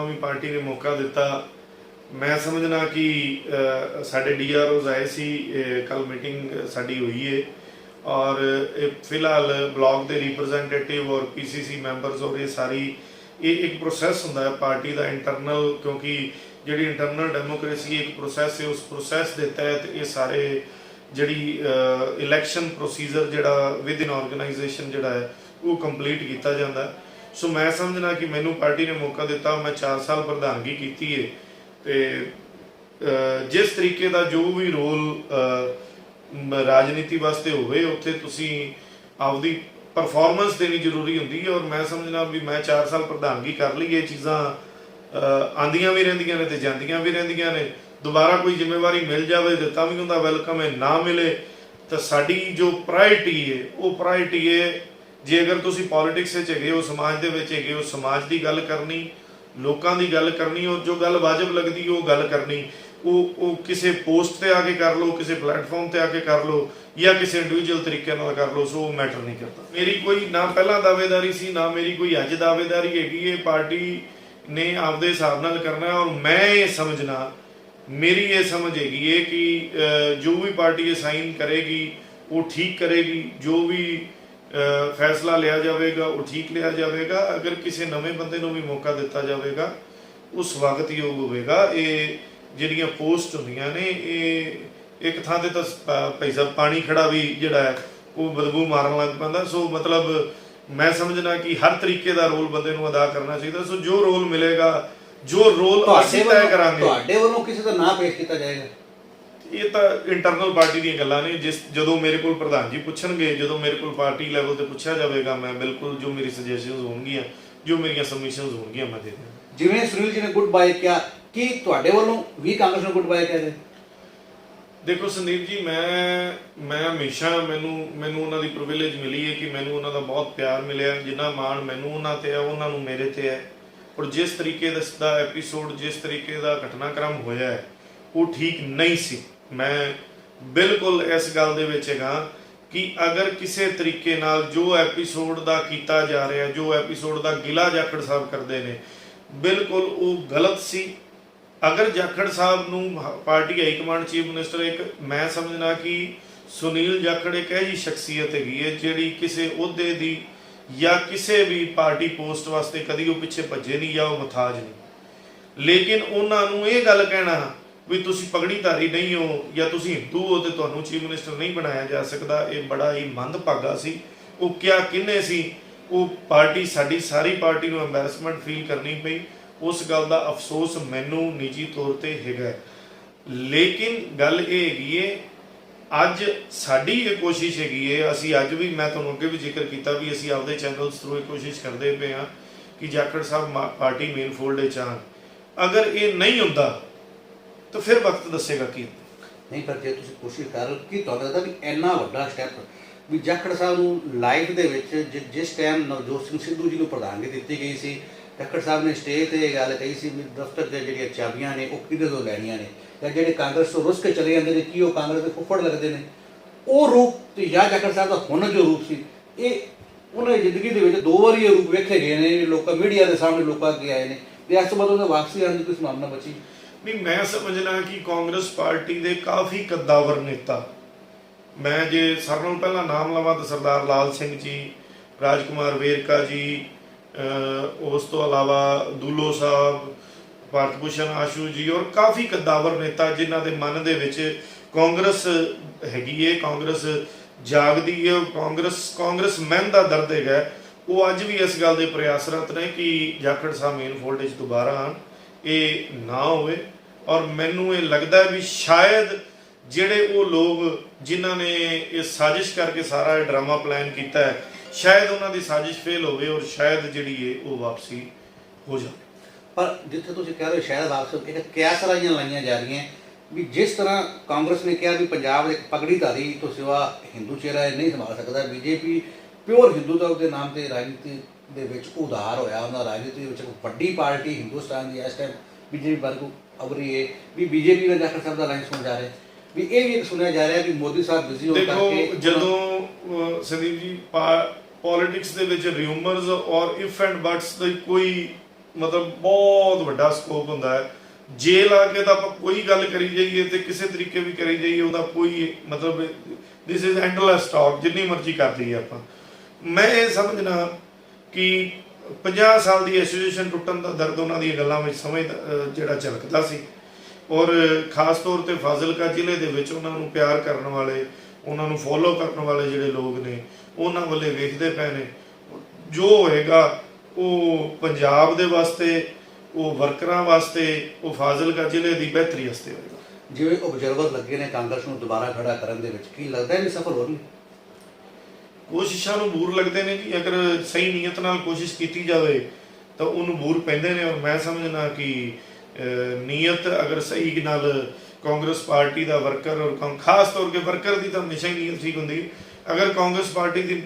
ਵੀ ਪਾਰਟੀ ਨੇ ਮੌਕਾ ਦਿੱਤਾ। ਮੈਂ ਸਮਝਣਾ ਕਿ ਸਾਡੇ ਡੀਆਰਓਜ਼ ਆਏ ਸੀ, ਕੱਲ ਮੀਟਿੰਗ ਸਾਡੀ ਹੋਈ ਹੈ ਔਰ ਫਿਲਹਾਲ ਬਲਾਕ ਦੇ ਰਿਪਰੈਜ਼ੈਂਟੇਟਿਵ ਔਰ ਪੀਸੀਸੀ ਮੈਂਬਰਸ ਔਰ ਇਹ ਸਾਰੀ ਇਹ ਇੱਕ ਪ੍ਰੋਸੈਸ ਹੁੰਦਾ ਹੈ ਪਾਰਟੀ ਦਾ ਇੰਟਰਨਲ, ਕਿਉਂਕਿ ਜਿਹੜੀ ਇੰਟਰਨਲ ਡੈਮੋਕ੍ਰੇਸੀ ਇੱਕ ਪ੍ਰੋਸੈਸ ਹੈ, ਉਸ ਪ੍ਰੋਸੈਸ ਦੇ ਤਹਿਤ ਇਹ ਸਾਰੇ ਜਿਹੜੀ ਇਲੈਕਸ਼ਨ ਪ੍ਰੋਸੀਜਰ ਜਿਹੜਾ ਵਿਦ ਇਨ ਆਰਗੇਨਾਈਜੇਸ਼ਨ ਜਿਹੜਾ ਹੈ ਉਹ ਕੰਪਲੀਟ ਕੀਤਾ ਜਾਂਦਾ। ਸੋ ਮੈਂ ਸਮਝਣਾ ਕਿ ਮੈਨੂੰ ਪਾਰਟੀ ਨੇ ਮੌਕਾ ਦਿੱਤਾ, ਮੈਂ 4 ਸਾਲ ਪ੍ਰਧਾਨਗੀ ਕੀਤੀ ਹੈ ਤੇ ਜਿਸ ਤਰੀਕੇ ਦਾ ਜੋ ਵੀ ਰੋਲ ਰਾਜਨੀਤੀ ਵਾਸਤੇ ਹੋਵੇ ਉੱਥੇ ਤੁਸੀਂ ਆਪਦੀ ਪਰਫਾਰਮੈਂਸ ਦੇਣੀ ਜ਼ਰੂਰੀ ਹੁੰਦੀ ਹੈ। ਔਰ ਮੈਂ ਸਮਝਣਾ ਵੀ ਮੈਂ 4 ਸਾਲ ਪ੍ਰਧਾਨਗੀ ਕਰ ਲਈ, ਇਹ ਚੀਜ਼ਾਂ ਆਉਂਦੀਆਂ ਵੀ ਰਹਿੰਦੀਆਂ ਨੇ ਤੇ ਜਾਂਦੀਆਂ ਵੀ ਰਹਿੰਦੀਆਂ ਨੇ। ਦੁਬਾਰਾ ਕੋਈ ਜ਼ਿੰਮੇਵਾਰੀ ਮਿਲ ਜਾਵੇ ਤਾਂ ਤਾਂ ਵੀ ਉਹਦਾ ਵੈਲਕਮ ਹੈ, ਨਾ ਮਿਲੇ ਤਾਂ ਸਾਡੀ ਜੋ ਪ੍ਰਾਇਰਟੀ ਹੈ ਉਹ ਪ੍ਰਾਇਰਟੀ ਹੈ, ਜੇ ਅਗਰ ਤੁਸੀਂ ਪੋਲਿਟਿਕਸ ਵਿੱਚ ਹੈਗੇ ਹੋ, ਸਮਾਜ ਦੇ ਵਿੱਚ ਹੈਗੇ ਹੋ, ਸਮਾਜ ਦੀ ਗੱਲ ਕਰਨੀ, ਲੋਕਾਂ ਦੀ ਗੱਲ ਕਰਨੀ ਔਰ ਜੋ ਗੱਲ ਵਾਜਬ ਲੱਗਦੀ ਉਹ ਗੱਲ ਕਰਨੀ। ਉਹ ਕਿਸੇ ਪੋਸਟ ਤੇ ਆ ਕੇ ਕਰ ਲਓ, ਕਿਸੇ ਪਲੇਟਫਾਰਮ ਤੇ ਆ ਕੇ ਕਰ ਲਓ ਜਾਂ ਕਿਸੇ ਇੰਡੀਵਿਜੂਅਲ ਤਰੀਕੇ ਨਾਲ ਕਰ ਲਓ, ਸੋ ਉਹ ਮੈਟਰ ਨਹੀਂ ਕਰਦਾ। ਮੇਰੀ ਕੋਈ ਨਾ ਪਹਿਲਾਂ ਦਾਅਵੇਦਾਰੀ ਸੀ, ਨਾ ਮੇਰੀ ਕੋਈ ਅੱਜ ਦਾਅਵੇਦਾਰੀ ਹੈਗੀ। ਇਹ ਪਾਰਟੀ ਨੇ ਆਪਦੇ ਹਿਸਾਬ ਨਾਲ ਕਰਨਾ ਔਰ ਮੈਂ ਇਹ ਸਮਝਣਾ, ਮੇਰੀ ਇਹ ਸਮਝ ਹੈਗੀ ਹੈ ਕਿ ਜੋ ਵੀ ਪਾਰਟੀ ਇਹ ਸਾਈਨ ਕਰੇਗੀ ਉਹ ਠੀਕ ਕਰੇਗੀ, ਜੋ ਵੀ ਫੈਸਲਾ ਲਿਆ ਜਾਵੇਗਾ ਉਹ ਠੀਕ ਲਿਆ ਜਾਵੇਗਾ। ਅਗਰ ਕਿਸੇ ਨਵੇਂ ਬੰਦੇ ਨੂੰ ਵੀ ਮੌਕਾ ਦਿੱਤਾ ਜਾਵੇਗਾ ਉਹ ਸਵਾਗਤਯੋਗ ਹੋਵੇਗਾ। ਇਹ ਜਿਹੜੀਆਂ ਪੋਸਟ ਹੁੰਦੀਆਂ ਨੇ ਇਹ ਇੱਕ ਥਾਂ ਤੇ ਤਾਂ ਭਾਈ ਸਾਹਿਬ ਪਾਣੀ ਖੜਾ ਵੀ ਜਿਹੜਾ ਹੈ ਉਹ ਬਦਬੂ ਮਾਰਨ ਲੱਗ ਪੈਂਦਾ। ਸੋ ਮਤਲਬ ਮੈਂ ਸਮਝਣਾ ਕਿ ਹਰ ਤਰੀਕੇ ਦਾ ਰੋਲ ਬੰਦੇ ਨੂੰ ਅਦਾ ਕਰਨਾ ਚਾਹੀਦਾ। ਸੋ ਜੋ ਰੋਲ ਮਿਲੇਗਾ, ਜੋ ਰੋਲ ਅਸੀਂ ਤੈਅ ਕਰਾਂਗੇ। ਤੁਹਾਡੇ ਵੱਲੋਂ ਕਿਸੇ ਦਾ ਨਾਂ ਪੇਸ਼ ਕੀਤਾ ਜਾਏਗਾ? ਇਹ ਤਾਂ ਇੰਟਰਨਲ ਪਾਰਟੀ ਦੀਆਂ ਗੱਲਾਂ ਨੇ। ਜਦੋਂ ਮੇਰੇ ਕੋਲ ਪ੍ਰਧਾਨ ਜੀ ਪੁੱਛਣਗੇ, ਜਦੋਂ ਮੇਰੇ ਕੋਲ ਪਾਰਟੀ ਲੈਵਲ ਤੇ ਪੁੱਛਿਆ ਜਾਵੇਗਾ, ਮੈਂ ਬਿਲਕੁਲ ਜੋ ਮੇਰੀ ਸੁਜੈਸ਼ਨਸ ਹੋਣਗੀਆਂ, ਜੋ ਮੇਰੀਆਂ ਸਬਮਿਸ਼ਨਸ ਹੋਣਗੀਆਂ, ਮੈਂ ਦੇ ਦਿਆਂਗਾ। ਜਿਵੇਂ ਸੁਨੀਲ ਜੀ ਨੇ ਗੁੱਡ ਬਾਏ ਕਿਹਾ, ਕੀ ਤੁਹਾਡੇ ਵੱਲੋਂ ਵੀ ਕਾਂਗਰਸ ਨੂੰ ਗੁੱਡ ਬਾਏ ਕਹਿ ਦੇ? ਦੇਖੋ ਸੰਦੀਪ ਜੀ, ਮੈਂ ਹਮੇਸ਼ਾ ਮੈਨੂੰ ਉਹਨਾਂ ਦੀ ਪ੍ਰਿਵਿਲੇਜ ਮਿਲੀ ਹੈ ਕਿ ਮੈਨੂੰ ਉਹਨਾਂ ਦਾ ਬਹੁਤ ਪਿਆਰ ਮਿਲਿਆ। ਜਿੰਨਾ ਮਾਣ ਮੈਨੂੰ ਉਹਨਾਂ ਤੇ ਹੈ, ਉਹਨਾਂ ਨੂੰ ਮੇਰੇ ਤੇ ਹੈ। ਔਰ ਜਿਸ ਤਰੀਕੇ ਦਾ ਐਪੀਸੋਡ, ਜਿਸ ਤਰੀਕੇ ਦਾ ਘਟਨਾਕ੍ਰਮ ਹੋਇਆ ਹੈ, ਉਹ ਠੀਕ ਨਹੀਂ ਸੀ। ਮੈਂ ਬਿਲਕੁਲ ਇਸ ਗੱਲ ਦੇ ਵਿੱਚ ਹੈਗਾ ਕਿ ਅਗਰ ਕਿਸੇ ਤਰੀਕੇ ਨਾਲ ਜੋ ਐਪੀਸੋਡ ਦਾ ਕੀਤਾ ਜਾ ਰਿਹਾ, ਜੋ ਐਪੀਸੋਡ ਦਾ ਗਿਲਾ ਜਾਖੜ ਸਾਹਿਬ ਕਰਦੇ ਨੇ, ਬਿਲਕੁਲ ਉਹ ਗਲਤ ਸੀ। ਅਗਰ ਜਾਖੜ ਸਾਹਿਬ ਨੂੰ party high command, chief minister, ਮੈਂ ਸਮਝਣਾ ਕਿ ਸੁਨੀਲ ਜਾਖੜ ਇੱਕ ਇਹੋ ਜਿਹੀ ਸ਼ਖਸੀਅਤ ਹੈਗੀ ਹੈ ਜਿਹੜੀ ਕਿਸੇ ਅਹੁਦੇ ਦੀ ਜਾਂ ਕਿਸੇ ਵੀ ਪਾਰਟੀ ਪੋਸਟ ਵਾਸਤੇ ਕਦੀ ਉਹ ਪਿੱਛੇ ਭੱਜੇ ਨਹੀਂ ਜਾਂ ਉਹ ਮੁਹਤਾਜ ਨਹੀਂ। ਲੇਕਿਨ ਉਹਨਾਂ ਨੂੰ ਇਹ ਗੱਲ ਕਹਿਣਾ ਵੀ ਤੁਸੀਂ ਪਗੜੀਧਾਰੀ ਨਹੀਂ ਹੋ ਜਾਂ ਤੁਸੀਂ ਹਿੰਦੂ ਹੋ ਤੇ ਤੁਹਾਨੂੰ ਚੀਫ ਮਿਨਿਸਟਰ ਨਹੀਂ ਬਣਾਇਆ ਜਾ ਸਕਦਾ, ਇਹ ਬੜਾ ਹੀ ਮੰਦਭਾਗਾ ਸੀ। ਉਹ ਕਿਹਾ ਕਿਹਨੇ ਸੀ? ਉਹ ਪਾਰਟੀ, ਸਾਡੀ ਸਾਰੀ ਪਾਰਟੀ ਨੂੰ ਐਮਬੈਰਸਮੈਂਟ ਫੀਲ ਕਰਨੀ ਪਈ। ਉਸ ਗੱਲ ਦਾ ਅਫਸੋਸ ਮੈਨੂੰ ਨਿੱਜੀ ਤੌਰ ਤੇ ਹੈਗਾ। ਲੇਕਿਨ ਗੱਲ ਇਹ ਹੈਗੀ ਏ, ਅੱਜ ਸਾਡੀ ਇਹ ਕੋਸ਼ਿਸ਼ ਹੈਗੀ ਏ, ਅਸੀਂ ਅੱਜ ਵੀ, ਮੈਂ ਤੁਹਾਨੂੰ ਅੱਗੇ ਵੀ ਜ਼ਿਕਰ ਕੀਤਾ ਵੀ ਅਸੀਂ ਆਪਦੇ ਚੈਨਲਸ ਥਰੂ ਇਹ ਕੋਸ਼ਿਸ਼ ਕਰਦੇ ਪਏ ਹਾਂ ਕਿ ਜਾਖੜ ਸਾਹਿਬ ਪਾਰਟੀ ਮੇਨ ਫੋਲਡ ਵਿੱਚ ਆਉਣ। ਅਗਰ ਇਹ ਨਹੀਂ ਹੁੰਦਾ ਤਾਂ ਫਿਰ ਵਕਤ ਦੱਸੇਗਾ ਕੀ ਨਹੀਂ। ਪਰ ਜੇ ਤੁਸੀਂ ਕੋਸ਼ਿਸ਼ ਕਰ ਰਹੇ ਹੋ, ਕੀ ਤੁਹਾਨੂੰ ਲੱਗਦਾ ਵੀ ਇੰਨਾ ਵੱਡਾ ਸਟੈਪ ਵੀ ਜਾਖੜ ਸਾਹਿਬ ਨੂੰ ਲਾਈਫ ਦੇ ਵਿੱਚ ਜਿਸ ਟਾਈਮ ਨਵਜੋਤ ਸਿੰਘ ਸਿੱਧੂ ਜੀ ਨੂੰ ਪ੍ਰਧਾਨਗੀ ਦਿੱਤੀ ਗਈ ਸੀ, ਜਾਖੜ ਸਾਹਿਬ ਨੇ ਸਟੇਜ ਤੇ ਇਹ ਗੱਲ ਕਹੀ ਸੀ ਵੀ ਦਫ਼ਤਰ ਦੀਆਂ ਜਿਹੜੀਆਂ ਚਾਬੀਆਂ ਨੇ ਉਹ ਕਿਹਦੇ ਤੋਂ ਲੈਣੀਆਂ ਨੇ, ਜਾਂ ਜਿਹੜੇ ਕਾਂਗਰਸ ਤੋਂ ਰੁੱਸ ਕੇ ਚਲੇ ਜਾਂਦੇ ਨੇ ਕੀ ਉਹ ਕਾਂਗਰਸ ਦੇ ਫੁੱਫੜ ਲੱਗਦੇ ਨੇ? ਉਹ ਰੂਪ ਤੇ ਜਾਂ ਜਾਖੜ ਸਾਹਿਬ ਦਾ ਹੁਣ ਜੋ ਰੂਪ ਸੀ, ਇਹ ਉਹਨਾਂ ਦੀ ਜ਼ਿੰਦਗੀ ਦੇ ਵਿੱਚ 2 ਵਾਰੀ ਇਹ ਰੂਪ ਵੇਖੇ ਗਏ ਨੇ। ਲੋਕਾਂ ਮੀਡੀਆ ਦੇ ਸਾਹਮਣੇ ਲੋਕਾਂ ਅੱਗੇ ਆਏ ਨੇ ਤੇ ਇਸ ਤੋਂ ਬਾਅਦ ਉਹਨੇ ਵਾਪਸੀ ਆਉਣ ਦੀ ਕੋਈ ਸੰਭਾਵਨਾ ਬਚੀ ਨਹੀਂ। ਮੈਂ ਸਮਝਣਾ ਕਿ ਕਾਂਗਰਸ ਪਾਰਟੀ ਦੇ ਕਾਫੀ ਕੱਦਾਵਰ ਨੇਤਾ, ਮੈਂ ਜੇ ਸਾਰਿਆਂ ਨਾਲੋਂ ਪਹਿਲਾਂ ਨਾਮ ਲਵਾਂ ਤਾਂ ਸਰਦਾਰ ਲਾਲ ਸਿੰਘ ਜੀ, ਰਾਜਕੁਮਾਰ ਵੇਰਕਾ ਜੀ, ਉਸ ਤੋਂ ਇਲਾਵਾ ਦੁੱਲੋ ਸਾਹਿਬ, ਭਾਰਤ ਭੂਸ਼ਣ ਆਸ਼ੂ ਜੀ, ਔਰ ਕਾਫੀ ਕੱਦਾਵਰ ਨੇਤਾ ਜਿਨ੍ਹਾਂ ਦੇ ਮਨ ਦੇ ਵਿੱਚ ਕਾਂਗਰਸ ਹੈਗੀ ਏ, ਕਾਂਗਰਸ ਜਾਗਦੀ ਹੈ, ਕਾਂਗਰਸਮੈਨ ਦਾ ਦਰਦ ਹੈਗਾ। ਉਹ ਅੱਜ ਵੀ ਇਸ ਗੱਲ ਦੇ ਪ੍ਰਯਾਸਰਤ ਨੇ ਕਿ ਜਾਖੜ ਸਾਹਿਬ ਮੇਨ ਫੋਲਡ 'ਚ ਦੁਬਾਰਾ ਆਉਣ, ਇਹ ਨਾ ਹੋਵੇ। ਔਰ ਮੈਨੂੰ ਇਹ ਲੱਗਦਾ ਵੀ ਸ਼ਾਇਦ ਜਿਹੜੇ ਉਹ ਲੋਕ ਜਿਨ੍ਹਾਂ ਨੇ ਇਹ ਸਾਜ਼ਿਸ਼ ਕਰਕੇ ਸਾਰਾ ਇਹ ਡਰਾਮਾ ਪਲਾਨ ਕੀਤਾ ਹੈ, ਸ਼ਾਇਦ ਉਹਨਾਂ ਦੀ ਸਾਜ਼ਿਸ਼ ਫੇਲ ਹੋਵੇ ਔਰ ਸ਼ਾਇਦ ਜਿਹੜੀ ਹੈ ਉਹ ਵਾਪਸੀ ਹੋ ਜਾਵੇ। ਪਰ ਜਿੱਥੇ ਤੁਸੀਂ ਕਹਿ ਰਹੇ ਹੋ ਸ਼ਾਇਦ ਵਾਪਸੀ, ਇੱਕ ਕਿਆਸਰਾਈਆਂ ਲਾਈਆਂ ਜਾ ਰਹੀਆਂ ਵੀ ਜਿਸ ਤਰ੍ਹਾਂ ਕਾਂਗਰਸ ਨੇ ਕਿਹਾ ਵੀ ਪੰਜਾਬ ਦੇ ਇੱਕ ਪਗੜੀਧਾਰੀ ਤੋਂ ਸਿਵਾ ਹਿੰਦੂ ਚਿਹਰਾ ਨਹੀਂ ਸੰਭਾਲ ਸਕਦਾ, ਬੀਜੇਪੀ ਪਿਓਰ ਹਿੰਦੂਤਾ ਦੇ ਨਾਮ ਤੇ ਰਾਜਨੀਤੀ ਦੇ ਵਿੱਚ ਉਧਾਰ ਹੋਇਆ। ਉਹਨਾਂ ਰਾਜਨੀਤੀ ਵਿੱਚ ਇੱਕ ਵੱਡੀ ਪਾਰਟੀ ਹਿੰਦੁਸਤਾਨ ਦੀ ਇਸ ਟਾਈਮ ਬੀਜੇਪੀ ਵਰਗੂ ਅਵਰੀ ਹੈ ਵੀ ਬੀਜੇਪੀ ਨਾਲ ਜਾਖੜ ਸਾਹਿਬ ਦਾ ਅਲਾਈਅੰਸ ਹੋਣ ਜਾ ਰਿਹਾ ਵੀ ਇਹ ਵੀ ਇੱਕ ਸੁਣਿਆ ਜਾ ਰਿਹਾ ਵੀ ਮੋਦੀ ਸਾਹਿਬ ਬਿਜ਼ੀ ਹੋਣ ਕਰਕੇ। ਦੇਖੋ, ਜਦੋਂ ਸੰਦੀਪ ਜੀ ਪੋਲਿਟਿਕਸ ਦੇ ਵਿੱਚ ਰਿਊਮਰਸ ਔਰ ਇਫ ਐਂਡ ਬਟਸ ਦਾ ਕੋਈ ਮਤਲਬ ਬਹੁਤ ਵੱਡਾ ਸਕੋਪ ਹੁੰਦਾ ਹੈ। ਜੇ ਲਾ ਕੇ ਤਾਂ ਆਪਾਂ ਕੋਈ ਗੱਲ ਕਰੀ ਜਾਈਏ ਤੇ ਕਿਸੇ ਤਰੀਕੇ ਵੀ ਕਰੀ ਜਾਈਏ, ਉਹਦਾ ਕੋਈ ਮਤਲਬ ਦਿਸ ਇਜ਼ ਐਂਡਲੈਸ ਟਾਕ, ਜਿੰਨੀ ਮਰਜ਼ੀ ਕਰ ਲਈਏ ਆਪਾਂ। ਮੈਂ ਇਹ ਸਮਝਣਾ ਕਿ 50 ਸਾਲ ਦੀ ਐਸੋਸੀਏਸ਼ਨ ਟੁੱਟਣ ਦਾ ਦਰਦ ਉਹਨਾਂ ਦੀਆਂ ਗੱਲਾਂ ਵਿੱਚ ਸਮਝ ਜਿਹੜਾ ਝਲਕਦਾ ਸੀ। ਔਰ ਖਾਸ ਤੌਰ ਤੇ ਫਾਜ਼ਿਲਕਾ ਜ਼ਿਲ੍ਹੇ ਦੇ ਵਿੱਚ ਉਹਨਾਂ ਨੂੰ ਪਿਆਰ ਕਰਨ ਵਾਲੇ, ਉਹਨਾਂ ਨੂੰ ਫੋਲੋ ਕਰਨ ਵਾਲੇ ਜਿਹੜੇ ਲੋਕ ਨੇ, ਉਹਨਾਂ ਵੱਲੇ ਵੇਖਦੇ ਪਏ ਨੇ। ਜੋ ਹੋਏਗਾ ਉਹ ਪੰਜਾਬ ਦੇ ਵਾਸਤੇ, ਉਹ ਵਰਕਰਾਂ ਵਾਸਤੇ, ਉਹ ਫਾਜ਼ਿਲਕਾ ਜ਼ਿਲ੍ਹੇ ਦੀ ਬਿਹਤਰੀ ਵਾਸਤੇ ਹੋਏਗਾ। ਜਿਵੇਂ ਓਬਜ਼ਰਵਰ ਲੱਗੇ ਨੇ ਕਾਂਗਰਸ ਨੂੰ ਦੁਬਾਰਾ ਖੜਾ ਕਰਨ ਦੇ ਵਿੱਚ, ਕੀ ਲੱਗਦਾ ਹੈ ਵੀ ਸਫਲ ਹੋਣਗੇ? ਕੋਸ਼ਿਸ਼ਾਂ ਨੂੰ ਬੂਰ ਲੱਗਦੇ ਨੇ ਜੀ। ਅਗਰ ਸਹੀ ਨੀਅਤ ਨਾਲ ਕੋਸ਼ਿਸ਼ ਕੀਤੀ ਜਾਵੇ ਤਾਂ ਉਹਨੂੰ ਬੂਰ ਪੈਂਦੇ ਨੇ। ਔਰ ਮੈਂ ਸਮਝਣਾ ਕਿ ਨੀਅਤ ਅਗਰ ਸਹੀ ਨਾਲ ਕਾਂਗਰਸ ਪਾਰਟੀ ਦਾ ਵਰਕਰ, ਔਰ ਖਾਸ ਤੌਰ 'ਤੇ ਵਰਕਰ ਦੀ ਤਾਂ ਹਮੇਸ਼ਾ ਹੀ ਨੀਅਤ ਠੀਕ ਹੁੰਦੀ। ਅਗਰ ਕਾਂਗਰਸ ਪਾਰਟੀ ਦੀ